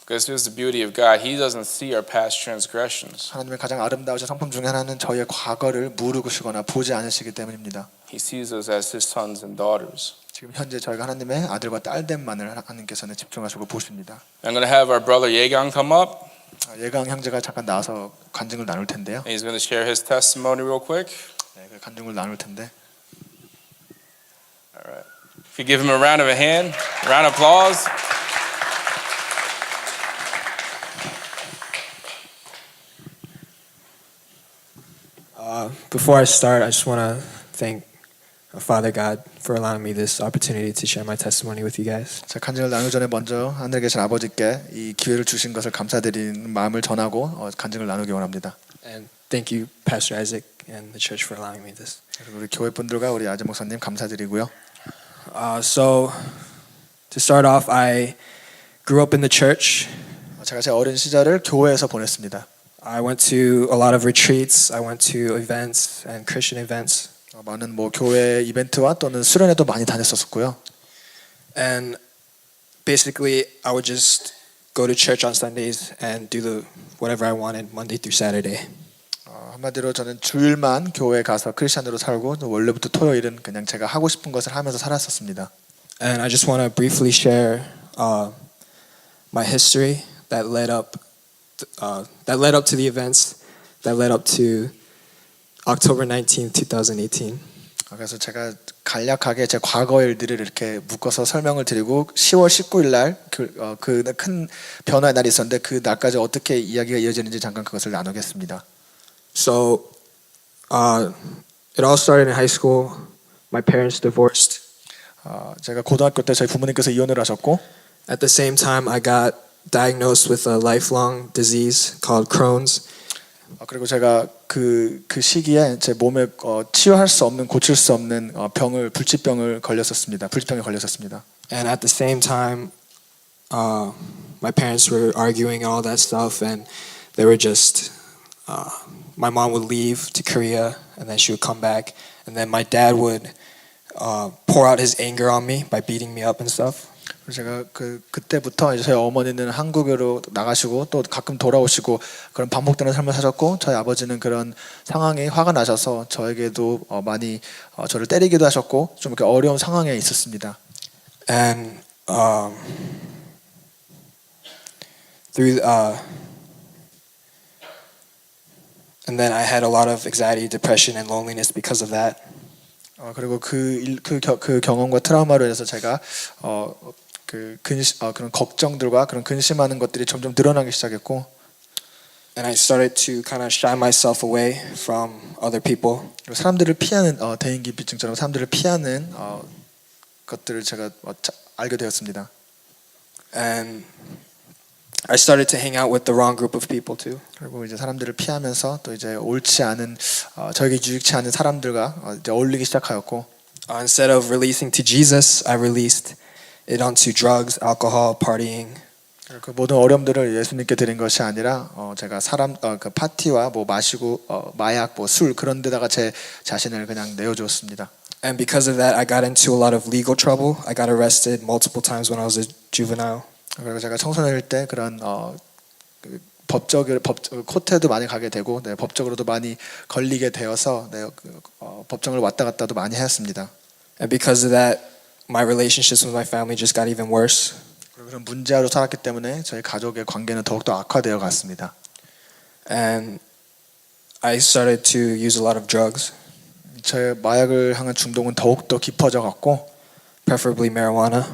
Because here's the beauty of God, he doesn't see our past transgressions. 하나님의 가장 아름다우신 성품 중에 하나는 저희의 과거를 모르시거나 보지 않으시기 때문입니다. He sees us as his sons and daughters. 지금 현재 저희가 하나님의 아들과 딸됨만을 하나님께서는 집중하시고 보십니다. I'm going to have our brother Yegang come up, 예강 형제가 잠깐 나와서 간증을 나눌 텐데요. and he's going to share his testimony real quick. 네, 그 간증을 나눌 텐데 All right. If you give him a round of applause. Before I start, I just want to thank Father God for allowing me this opportunity to share my testimony with you guys. 제 간증을 나누기 전에 먼저 하늘에 계신 아버지께 이 기회를 주신 것을 감사드리는 마음을 전하고 간증을 나누기 원합니다. And thank you, Pastor Isaac and the church for allowing me this. 그리고 우리 교회 분들과 우리 아재 목사님 감사드리고요. So, to start off, I grew up in the church. 제가 제 어린 시절을 교회에서 보냈습니다. I went to a lot of retreats. I went to events and Christian events. 많은 교회 이벤트와 또는 수련회도 많이 다녔었고요. And basically, I would just go to church on Sundays and do whatever I wanted Monday through Saturday. 한마디로 저는 주일만 교회에 가서 크리스천으로 살고 원래부터 토요일은 그냥 제가 하고 싶은 것을 하면서 살았었습니다. And I just want to briefly share my history that led up to the events that led up to October 19, 2018. 그래서 제가 간략하게 제 과거 일들을 이렇게 묶어서 설명을 드리고 10월 19일 날 그 큰 변화의 날이 있었는데 그 날까지 어떻게 이야기가 이어지는지 잠깐 그것을 나누겠습니다. So, it all started in high school. My parents divorced. 제가 고등학교 때 저희 부모님께서 이혼을 하셨고 At the same time, I got diagnosed with a lifelong disease called Crohn's. 그리고 제가 그 시기에 제 몸에 치유할 수 없는 고칠 수 없는 불치병에 걸렸었습니다. And at the same time, my parents were arguing and all that stuff, and they were just. My mom would leave to Korea, and then she would come back, and then my dad would pour out his anger on me by beating me up and stuff. 제가 그때부터 이제 저희 어머니는 한국으로 나가시고 또 가끔 돌아오시고 그런 반복되는 삶을 사셨고 저희 아버지는 그런 상황에 화가 나셔서 저에게도 많이 저를 때리기도 하셨고 좀 이렇게 어려운 상황에 있었습니다. And and then I had a lot of anxiety, depression, and loneliness because of that. 그리고 그 경험과 트라우마로 인해서 제가 그런 걱정들과 그런 근심하는 것들이 점점 늘어나기 시작했고, and I started to kind of shy myself away from other people. 사람들을 피하는 대인기피증처럼 사람들을 피하는 것들을 제가 알게 되었습니다. And I started to hang out with the wrong group of people too. 그리고 이제 사람들을 피하면서 또 이제 옳지 않은 저에게 유익치 않은 사람들과 이제 어울리기 시작하였고, instead of releasing to Jesus, I released it onto drugs, alcohol, partying. 그 모든 어려움들을 예수님께 드린 것이 아니라 제가 그 파티와 마시고 마약, 술 그런 데다가 제 자신을 그냥 내어주었습니다. And because of that, I got into a lot of legal trouble. I got arrested multiple times when I was a juvenile. 그리고 제가 청소년일 때 그런 코트에도 많이 가게 되고 법적으로도 많이 걸리게 되어서 법정을 왔다 갔다도 많이 했습니다. And because of that, my relationships with my family just got even worse. 그리고 그런 문제로 살았기 때문에 저희 가족의 관계는 더욱더 악화되어 갔습니다. And I started to use a lot of drugs. 제 마약을 향한 중독은 더욱더 깊어져 갔고, preferably marijuana.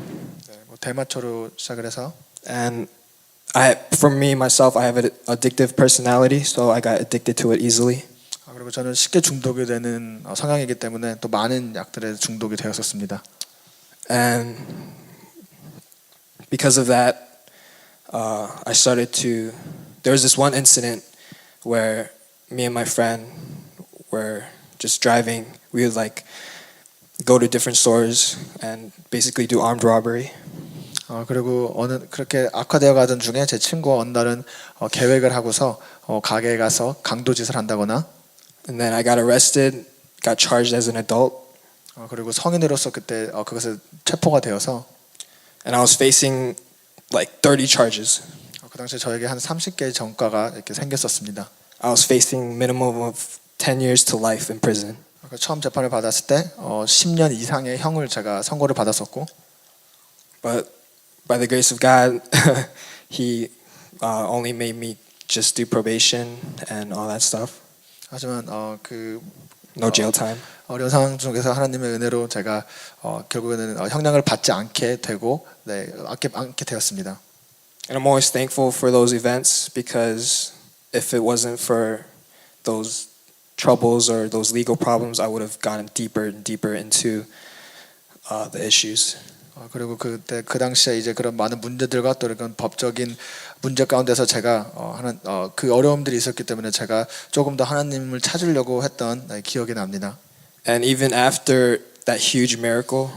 대마초로 시작을 해서 and for me myself, I have an addictive personality, so I got addicted to it easily. 그리고 저는 쉽게 중독이 되는 성향이기 때문에 또 많은 약들에 중독이 되었었습니다. And because of that, I started to. There was this one incident where me and my friend were just driving. We would like go to different stores and basically do armed robbery. 그리고 그렇게 악화되어 가던 중에 제 친구와 어느 날은 계획을 하고서 가게에 가서 강도짓을 한다거나 And then I got arrested, got charged as an adult, 그리고 성인으로서 그때 그것에 체포가 되어서 and I was facing like 30 charges. 그 당시에 저에게 한 30개의 전과가 이렇게 생겼었습니다. I was facing minimum of 10 years to life in prison. 처음 재판을 받았을 때 10년 이상의 형을 제가 선고를 받았었고 But by the grace of God, He only made me just do probation and all that stuff. 하지만 No jail time. 어려운 상황 중에서 하나님의 은혜로 제가 결국에는 형량을 받지 않게 되고 않게 되었습니다. And I'm always thankful for those events because if it wasn't for those troubles or those legal problems, I would have gone deeper and deeper into the issues. 그리고 그 당시에 이제 그런 많은 문제들과 또 이런 법적인 문제 가운데서 제가 그 어려움들이 있었기 때문에 제가 조금 더 하나님을 찾으려고 했던 기억이 납니다. And even after that huge miracle,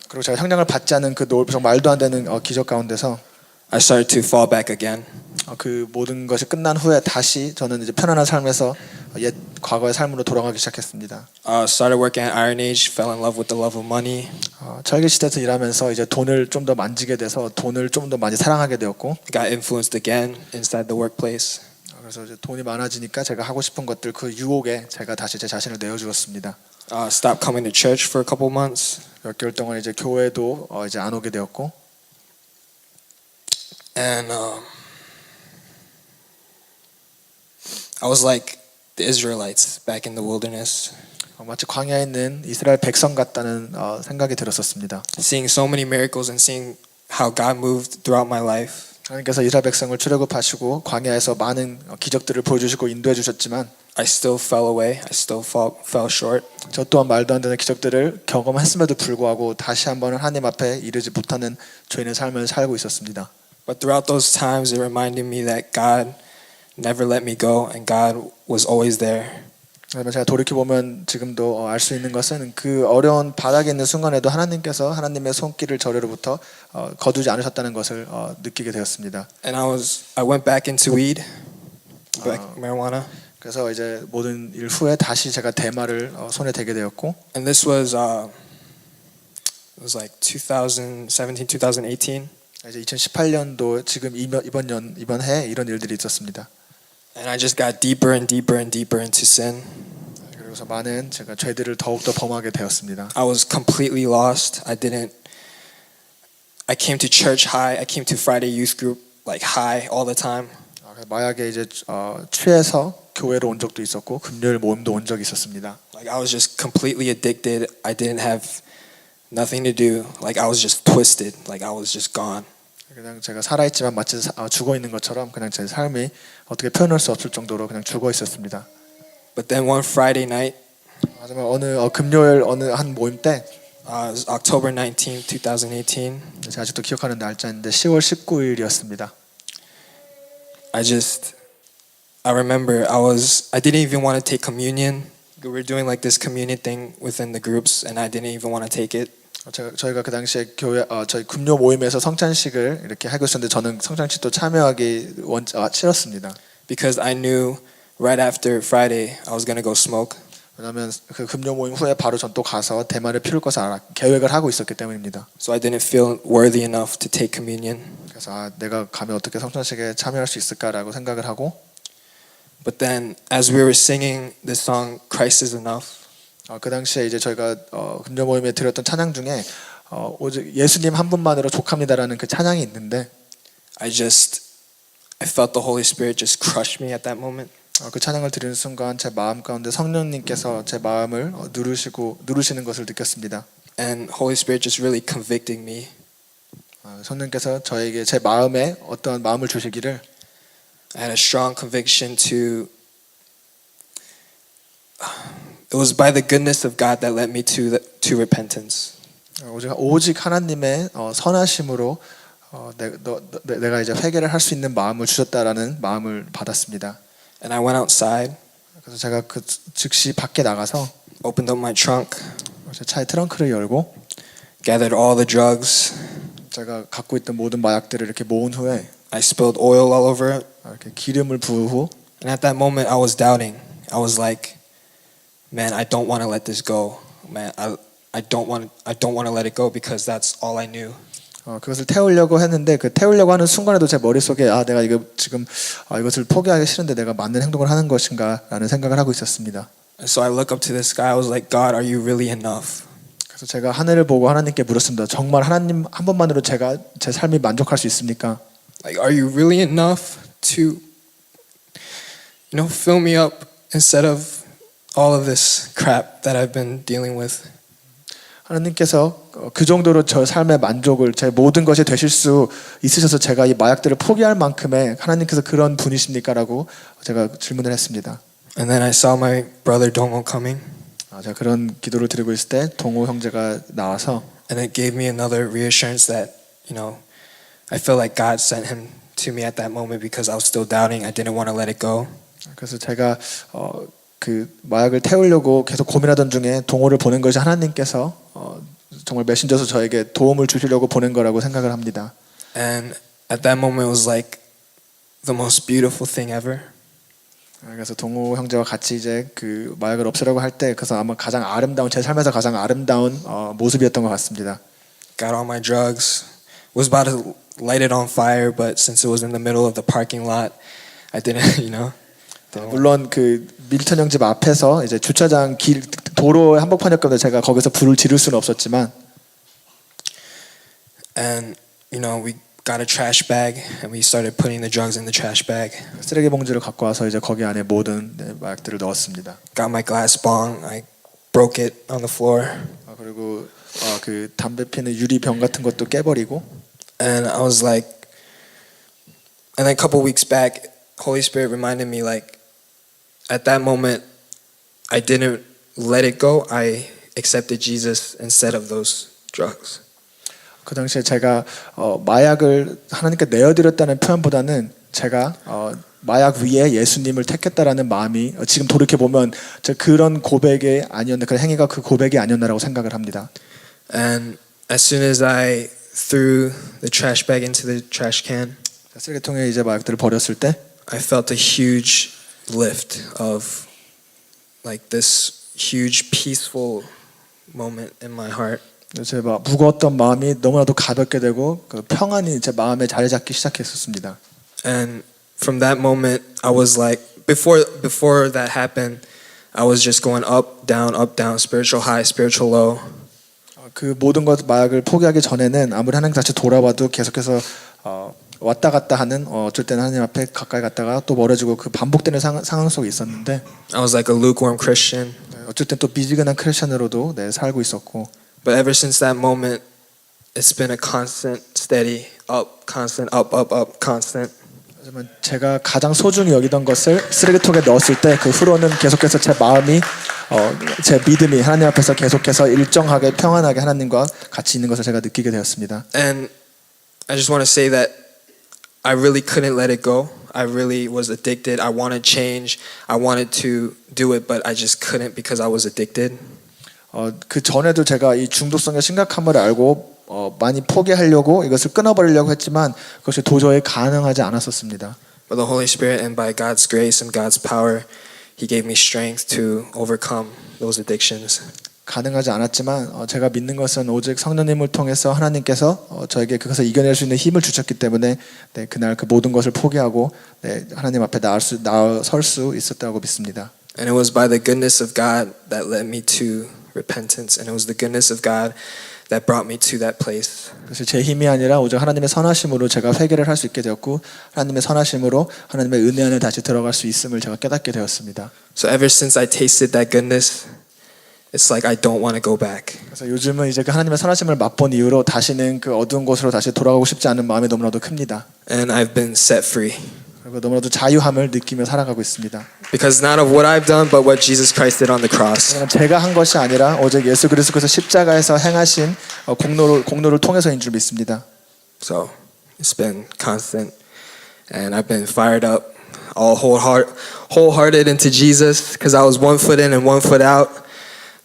그리고 제가 형량을 받지 않은 그 정말 말도 안 되는 기적 가운데서 I started to fall back again. 그 모든 것이 끝난 후에 다시 저는 이제 편안한 삶에서 옛 과거의 삶으로 돌아가기 시작했습니다. Started working at Iron Age, fell in love with the love of money. 철기 시대에서 일하면서 이제 돈을 좀 더 만지게 돼서 돈을 좀 더 많이 사랑하게 되었고, Got influenced again inside the workplace. 그래서 이제 돈이 많아지니까 제가 하고 싶은 것들 그 유혹에 제가 다시 제 자신을 내어주었습니다. Stopped coming to church for a couple months. 몇 개월 동안 이제 교회도 이제 안 오게 되었고, And I was like the Israelites back in the wilderness, 마치 광야에 있는 이스라엘 백성 같다는 생각이 들었었습니다. seeing so many miracles and seeing how God moved throughout my life. 하나님께서 이스라엘 백성을 출애굽하시고 광야에서 많은 기적들을 보여주시고 인도해 주셨지만 I still fell away. I still fell short. 저 또한 말도 안 되는 기적들을 경험했음에도 불구하고 다시 한번 하나님 앞에 이르지 못하는 죄인의 삶을 살고 있었습니다. But throughout those times, it reminded me that God never let me go and God was always there. 하지만 제가 돌이켜보면 지금도 알 수 있는 것은 그 어려운 바닥에 있는 순간에도 하나님께서 하나님의 손길을 저로부터 거두지 않으셨다는 것을 느끼게 되었습니다. And I went back into weed, marijuana. 그래서 이제 모든 일 후에 다시 제가 대마를 손에 대게 되었고, And this was it was like 2017, 2018. 이제 2018년도 지금 이번 해에 이런 일들이 있었습니다. And I just got deeper and deeper and deeper into sin. 그래서 많은 제가 죄들을 더욱더 범하게 되었습니다. I was completely lost. I came to church high. I came to Friday youth group like high all the time. 마약에 이제 취해서 교회로 온 적도 있었고 금요일 모임도 온 적이 있었습니다. Like I was just completely addicted. I didn't have nothing to do. Like I was just twisted. Like I was just gone. 그냥 제가 살아있지만 마치 죽어 있는 것처럼 그냥 제 삶이 어떻게 표현할 수 없을 정도로 그냥 죽어 있었습니다. But then one Friday night, 하지만 어느 금요일 어느 한 모임 때 it was October 19, 2018. 제가 아직도 기억하는 날짜인데 10월 19일이었습니다. I remember I didn't even want to take communion. We were doing like this communion thing within the groups, and I didn't even want to take it. 저희가 그 당시에 저희 금요 모임에서 성찬식을 이렇게 하고 있었는데 저는 성찬식도 참여하기 싫었습니다. Because I knew right after Friday I was gonna go smoke. 왜냐하면 그 금요 모임 후에 바로 전 또 가서 대마를 피울 것을 계획을 하고 있었기 때문입니다. So I didn't feel worthy enough to take communion. 그래서 내가 가면 어떻게 성찬식에 참여할 수 있을까라고 생각을 하고. But then as we were singing the song Christ is enough. 그 당시에 이제 저희가 금요 모임에 드렸던 찬양 중에 오직 예수님 한 분만으로 족합니다라는 그 찬양이 있는데 I felt the Holy Spirit just crush me at that moment. 그 찬양을 드리는 순간 제 마음 가운데 성령님께서 제 마음을 누르시는 것을 느꼈습니다. And Holy Spirit just really convicting me 성령께서 저에게 제 마음에 어떠한 마음을 주시기를 I had a strong conviction to. It was by the goodness of God that led me to repentance. 오직 하나님의 선하심으로 내가 이제 회개를 할 수 있는 마음을 주셨다라는 마음을 받았습니다. And I went outside, 그래서 제가 그 즉시 밖에 나가서 opened up my trunk, 제 차의 트렁크를 열고 gathered all the drugs. 제가 갖고 있던 모든 마약들을 이렇게 모은 후에 I spilled oil all over it. 이렇게 기름을 부은 후 And at that moment, I was doubting. I was like, "Man, I don't want to let this go. Man, I don't want to let it go because that's all I knew." 그것을 태우려고 했는데 그 태우려고 하는 순간에도 제 머릿속에 내가 이거 지금 이것을 포기하기 싫은데 내가 맞는 행동을 하는 것인가라는 생각을 하고 있었습니다. And so I look up to the sky. I was like, "God, are you really enough?" 그래서 제가 하늘을 보고 하나님께 물었습니다. 정말 하나님 한 번만으로 제가 제 삶이 만족할 수 있습니까? Like, are you really enough to, fill me up instead of all of this crap that I've been dealing with? 하나님께서 그 정도로 저 삶의 만족을 제 모든 것이 되실 수 있으셔서 제가 이 마약들을 포기할 만큼의 하나님께서 그런 분이십니까라고 제가 질문을 했습니다. And then I saw my brother Dongho coming, 제가 그런 기도를 드리고 있을 때 동호 형제가 나와서 and it gave me another reassurance that, I feel like God sent him to me at that moment because I was still doubting. I didn't want to let it go. 그래서 제가 그 마약을 태우려고 계속 고민하던 중에 동호를 보낸 것이 하나님께서 정말 메신저서 저에게 도움을 주시려고 보낸 거라고 생각을 합니다. And at that moment it was like the most beautiful thing ever. 그래서 동호 형제와 같이 이제 그 마약을 없애려고 할 때 그래서 아마 가장 아름다운 제 삶에서 가장 아름다운 모습이었던 것 같습니다. Got all my drugs. Was about to light it on fire, but since it was in the middle of the parking lot, I didn't, 물론 그 밀턴 형집 앞에서 이제 주차장 도로의 한복판이었거든요. 제가 거기서 불을 지를 수는 없었지만, and we got a trash bag and we started putting the drugs in the trash bag. 쓰레기 봉지를 갖고 와서 이제 거기 안에 모든 마약들을 넣었습니다. Got my glass bong. I broke it on the floor. 그리고 그 담배 피는 유리병 같은 것도 깨버리고. And I was like, and then a couple weeks back, Holy Spirit reminded me, like, at that moment, I didn't let it go. I accepted Jesus instead of those drugs. 그 당시에 제가 마약을 하나님께 내어드렸다는 표현보다는 제가 마약 위에 예수님을 택했다라는 마음이 지금 돌이켜 보면 그런 고백이 아니었나, 그 행위가 그 고백이 아니었나라고 생각을 합니다. And as soon as I threw the trash bag into the trash can, 쓰레기통에 이제 마약들을 버렸을 때, I felt a huge lift of like this huge peaceful moment in my heart. 제 무거웠던 마음이 너무나도 가볍게 되고 그 평안이 제 마음에 자리 잡기 시작했었습니다. And from that moment, I was like, before that happened, I was just going up, down, spiritual high, spiritual low. 그 모든 것 마약을 포기하기 전에는 아무리 하나님 다시 돌아봐도 계속해서 왔다 갔다 하는 어쩔 때는 하나님 앞에 가까이 갔다가 또 멀어지고 그 반복되는 상황 속에 있었는데, I was like a lukewarm Christian. 어쩔 땐 또 미지근한 크리스천으로도 살고 있었고. But ever since that moment, it's been a constant, steady up, constant up, constant. 하지만 제가 가장 소중히 여기던 것을 쓰레기통에 넣었을 때 그 후로는 계속해서 제 마음이 제 믿음이 하나님 앞에서 계속해서 일정하게 평안하게 하나님과 같이 있는 것을 제가 느끼게 되었습니다. And I just want to say that I really couldn't let it go. I really was addicted. I wanted change. I wanted to do it, but I just couldn't because I was addicted. 그 전에도 제가 이 중독성의 심각함을 알고 많이 포기하려고 이것을 끊어버리려고 했지만 그것이 도저히 가능하지 않았었습니다. But the Holy Spirit and by God's grace and God's power, He gave me strength to overcome those addictions. 가능하지 않았지만 제가 믿는 것은 오직 성령님을 통해서 하나님께서 저에게 그것을 이겨낼 수 있는 힘을 주셨기 때문에 그날 그 모든 것을 포기하고 하나님 앞에 나설 수 있었다고 믿습니다. And it was by the goodness of God that led me to repentance, and it was the goodness of God that brought me to that place. 그래서 제 힘이 아니라 오직 하나님의 선하심으로 제가 회개를 할 수 있게 되었고 하나님의 선하심으로 하나님의 은혜 안에 다시 들어갈 수 있음을 제가 깨닫게 되었습니다. So ever since I tasted that goodness, it's like I don't want to go back. 그래서 요즘은 이제 그 하나님의 선하심을 맛본 이후로 다시는 그 어두운 곳으로 다시 돌아가고 싶지 않은 마음이 너무나도 큽니다. And I've been set free. 그리고 너무나도 자유함을 느끼며 살아가고 있습니다. Because not of what I've done, but what Jesus Christ did on the cross. 제가 한 것이 아니라 오직 예수 그리스도께서 십자가에서 행하신 공로를 통해서인 줄 믿습니다. So it's been constant, and I've been fired up, all wholehearted into Jesus, because I was 1 foot in and 1 foot out.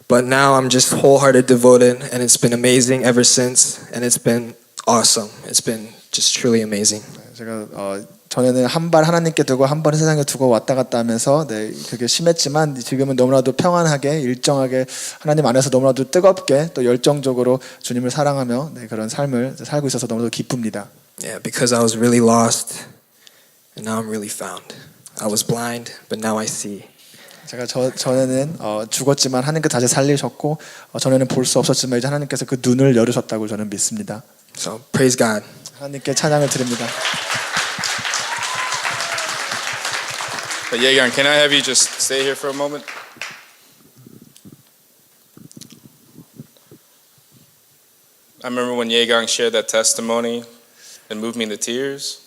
But now I'm just wholehearted devoted, and it's been amazing ever since, and it's been awesome. It's been just truly amazing. 제가 전에는 한 발 하나님께 두고 한 발 세상에 두고 왔다 갔다 하면서 그게 심했지만 지금은 너무나도 평안하게 일정하게 하나님 안에서 너무나도 뜨겁게 또 열정적으로 주님을 사랑하며 그런 삶을 살고 있어서 너무나도 기쁩니다. Yeah, because I was really lost, and now I'm really found. I was blind, but now I see. 제가 전에는 죽었지만 하나님께서 다시 살리셨고 전에는 볼 수 없었지만 이제 하나님께서 그 눈을 열으셨다고 저는 믿습니다. So praise God. 하나님께 찬양을 드립니다. But Yegang, can I have you just stay here for a moment? I remember when Yegang shared that testimony, it moved me into tears.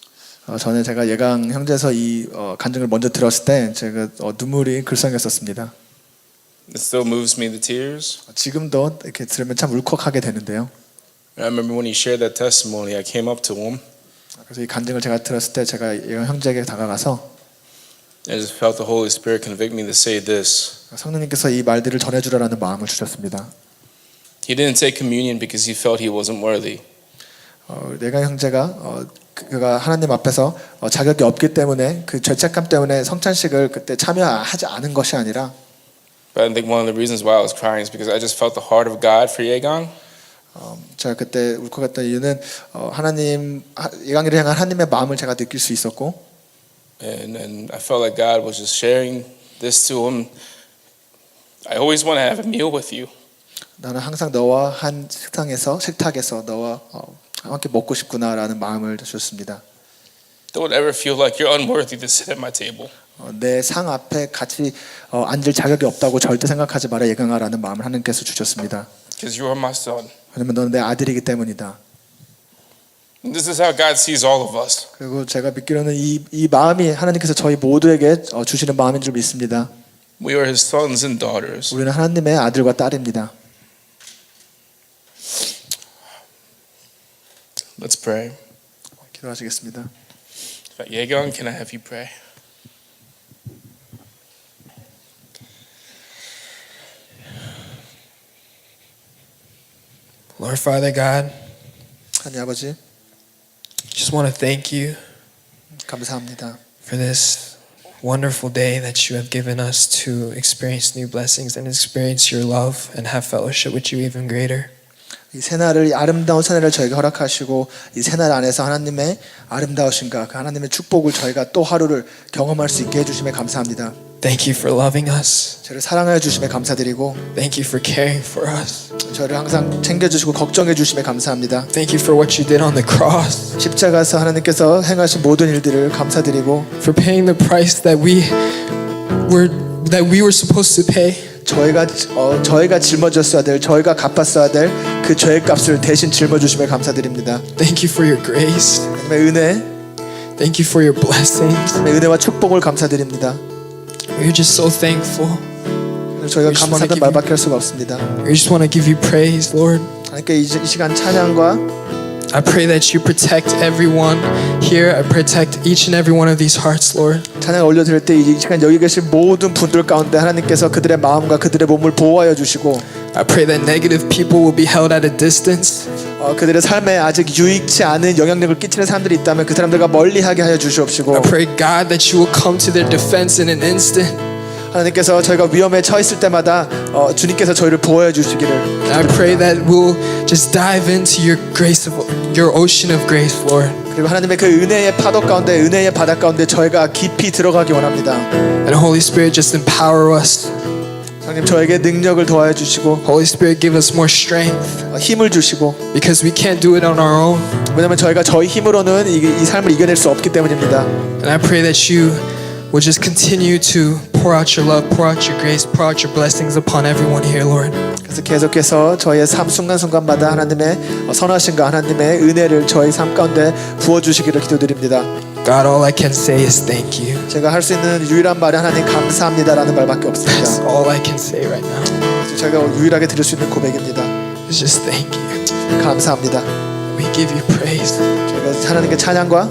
전에 제가 예강 형제에서 이 간증을 먼저 들었을 때 제가 눈물이 글썽였었습니다. It still moves me to tears. 지금도 이렇게 들으면 참 울컥하게 되는데요. I remember when he shared that testimony, I came up to him. 그래서 이 간증을 제가 들었을 때 제가 예강 형제에게 다가가서 I just felt the Holy Spirit convict me to say this. 성령님께서 이 말들을 전해주라는 마음을 주셨습니다. He didn't take communion because he felt he wasn't worthy. 예강 형제가 그가 하나님 앞에서 자격이 없기 때문에 그 죄책감 때문에 성찬식을 그때 참여하지 않은 것이 아니라 But I think one of the reasons why I was crying is because I just felt the heart of God for Yegang. 제가 그때 울컥했던 이유는 예강이를 향한 하나님의 마음을 제가 느낄 수 있었고 And I felt like God was just sharing this to him. I always want to have a meal with you. 나는 항상 너와 한 식탁에서 너와 함께 먹고 싶구나라는 마음을 주셨습니다. Don't ever feel like you're unworthy to sit at my table. 내 상 앞에 같이 앉을 자격이 없다고 절대 생각하지 마라 예강아라는 마음을 하나님께서 주셨습니다. Because you are my son. 왜냐면 너는 내 아들이기 때문이다. And this is how God sees all of us. 그리고 제가 믿기로는 이 마음이 하나님께서 저희 모두에게 주시는 마음인 줄 믿습니다. We are his sons and daughters. 우리는 하나님의 아들과 딸입니다. Let's pray. 기도하시겠습니다. Yegang, can I have you pray? Lord Father God, 하나님 아버지 just want to thank you 감사합니다. for this wonderful day that you have given us to experience new blessings and experience your love and have fellowship with you even greater. 이 새날을 이 아름다운 새날을 저에게 허락하시고 이 새날 안에서 하나님의 아름다우신가 그 하나님의 축복을 저희가 또 하루를 경험할 수 있게 해주심에 감사합니다. Thank you for loving us. 저를 사랑하여 주심에 감사드리고 Thank you for caring for us. 저를 항상 챙겨주시고 걱정해 주심에 감사합니다. Thank you for what you did on the cross. 십자가에서 하나님께서 행하신 모든 일들을 감사드리고 For paying the price that we were supposed to pay. 저희가 짊어졌어야 될 저희가 갚았어야 될 그 죄의 값을 대신 짊어주심에 감사드립니다. Thank you for your grace. 하나님의 은혜, Thank you for your blessings. 하나님의 은혜와 축복을 감사드립니다. We're just so thankful. 저희가 감사하는 말밖에 할 수가 없습니다. We just want to give you praise, Lord. 하나님께 이 시간 찬양과 I pray that you protect everyone here. I protect each and every one of these hearts, Lord. 찬양 올려드릴 때 이 시간 여기 계신 모든 분들 가운데 하나님께서 그들의 마음과 그들의 몸을 보호하여 주시고 I pray that negative people will be held at a distance. 그들의 삶에 아직 유익치 않은 영향력을 끼치는 사람들이 있다면 그 사람들과 멀리하게 하여 주시옵시고 I pray, God, that you will come to their defense in an instant. 하나님께서 저희가 위험에 처했을 때마다 주님께서 저희를 보호해 주시기를 I pray that we'll just dive into your grace of your ocean of grace, Lord. 그리고 하나님의 그 은혜의 파도 가운데 은혜의 바다 가운데 저희가 깊이 들어가기 원합니다. And Holy Spirit, just empower us. 하나님 저에게 능력을 더하여 주시고 Holy Spirit, give us more strength 힘을 주시고 because we can't do it on our own. 왜냐하면 저희가 저희 힘으로는 이 삶을 이겨낼 수 없기 때문입니다. And I pray that you will just continue to pour out your love, pour out your grace, pour out your blessings upon everyone here, Lord. 그래서 계속해서 저희의 삶 순간순간마다 하나님의 선하심과 하나님의 은혜를 저희 삶 가운데 부어주시기를 기도드립니다. God, all I can say is thank you. 제가 할 수 있는 유일한 말이 하나님 감사합니다라는 말밖에 That's 없습니다. all I can say right now. 그래서 제가 유일하게 드릴 수 있는 고백입니다. It's just thank you. 감사합니다. We give you praise. 저희가 하나님께 찬양과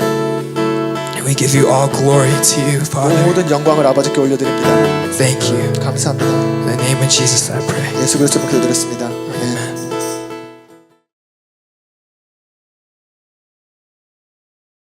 And we give you all glory to you, Father. 모든 영광을 아버지께 올려드립니다. Thank you. 감사합니다. In the name of Jesus I pray. 예수 그리스도로 기도드렸습니다.